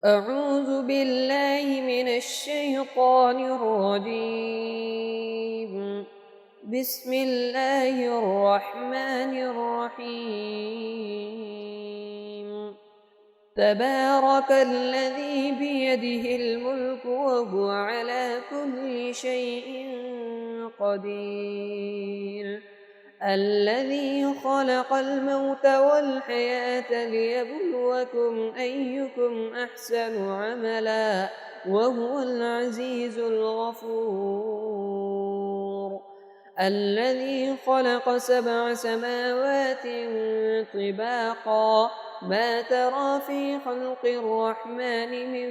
أعوذ بالله من الشيطان الرجيم. بسم الله الرحمن الرحيم. تبارك الذي بيده الملك وهو على كل شيء قدير. الذي خلق الموت والحياة ليبلوكم أيكم أحسن عملا وهو العزيز الغفور. الذي خلق 7 سماوات طباقا ما ترى في خلق الرحمن من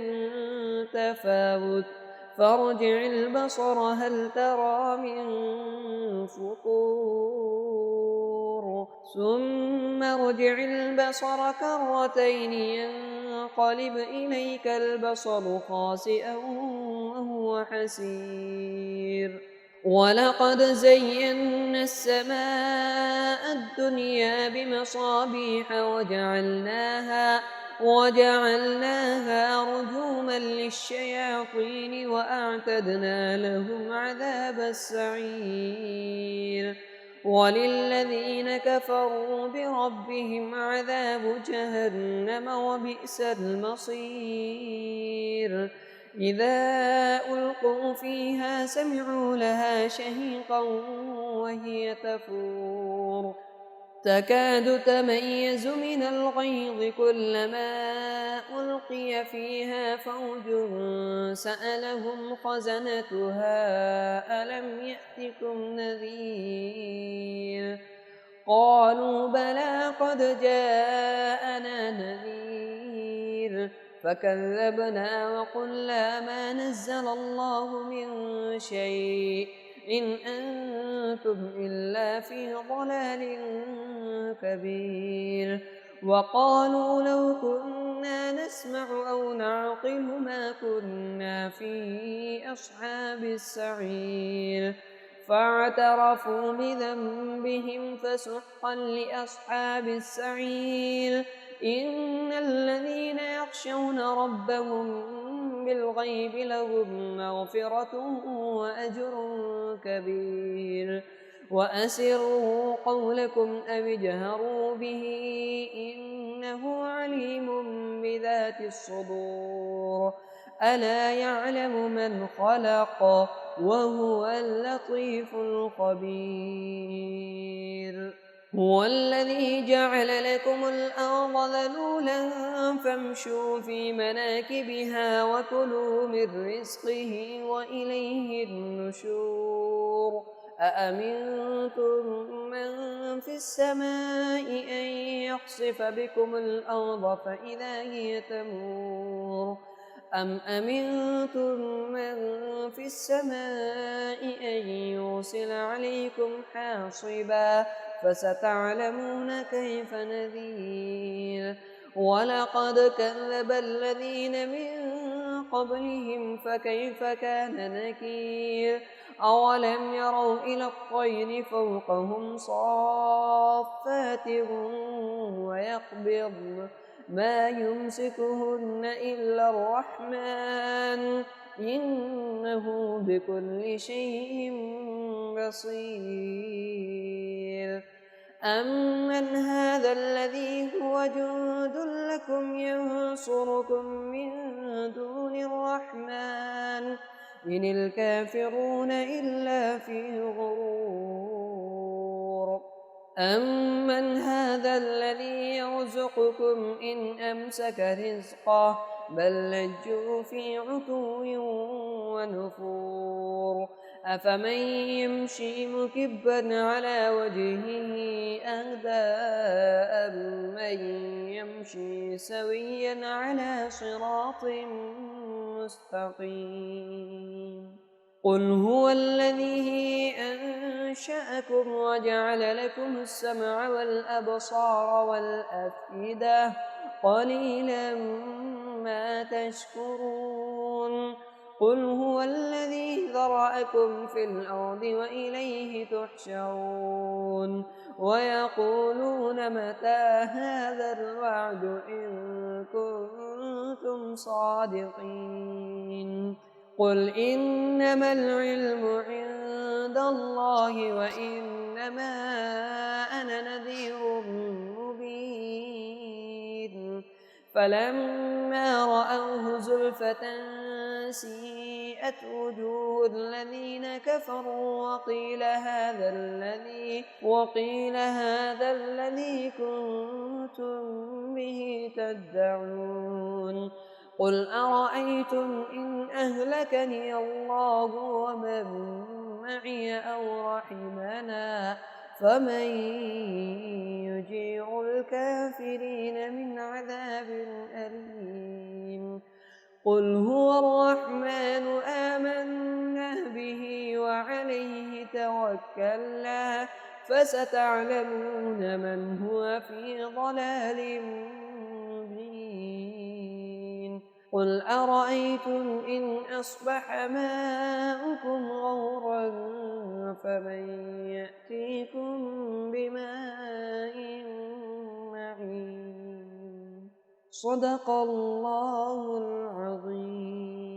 تفاوت فارجع البصر هل ترى من فطور ثم ارجع البصر كرتين ينقلب إليك البصر خاسئا وهو حسير. ولقد زينا السماء الدنيا بمصابيح وجعلناها رجوما للشياطين وأعتدنا لهم عذاب السعير. وللذين كفروا بربهم عذاب جهنم وبئس المصير. إذا ألقوا فيها سمعوا لها شهيقا وهي تفور تكاد تميز من الغيظ كلما ألقي فيها فوج سألهم خزنتها ألم يأتكم نذير قالوا بلى قد جاءنا نذير فكذبنا وقلنا ما نزل الله من شيء إن أنتم إلا في ضلال كبير. وقالوا لو كنا نسمع أو نعقل ما كنا في أصحاب السعير فاعترفوا بذنبهم فسحقا لأصحاب السعير. إن الذين يخشون ربهم بالغيب لهم مغفرة وأجر كبير. وأسروا قولكم أو اجهروا به إنه عليم بذات الصدور. ألا يعلم من خلق وهو اللطيف الخبير. هو الذي جعل لكم الأرض ذلولا فامشوا في مناكبها وكلوا من رزقه وإليه النشور. أأمنتم من في السماء أن يخسف بكم الأرض فإذا هي تمور أم أمنتم من في السماء أن يرسل عليكم حاصبا فستعلمون كيف نذير. ولقد كذب الذين من قبلهم فكيف كان نكير. أولم يروا إلى الطير فوقهم صافات ويقبضن ما يمسكهن إلا الرحمن إنه بكل شيء بصير. أمن هذا الذي هو جند لكم ينصركم من دون الرحمن إن الكافرون إلا في غرور. أمن هذا الذي يرزقكم إن أمسك رزقه بل لجوا في عتو ونفور. أفمن يمشي مكبا على وجهه أهدى أمن يمشي سويا على صراط مستقيم. قل هو الذي أنشأكم وجعل لكم السمع والأبصار والأفئدة قليلا ما تشكرون. قل هو الذي ذرأكم في الأرض وإليه تحشرون. ويقولون متى هذا الوعد إن كنتم كنتم صادقين. قل إنما العلم عند الله وإنما أنا نذير مبين. فلما رأوه زلفة سيئت وجوه الذين كفروا وقيل هذا الذي كنتم به تدعون. قل أرأيتم إن أهلكني الله ومن معي أو رحمنا فمن يجير الكافرين من عذاب أليم. قل هو الرحمن آمنا به وعليه توكلنا فستعلمون من هو في ضلال مبين. قل أرأيتم إن أصبح ماؤكم غورا فمن يأتيكم بماء معين. صدق الله العظيم.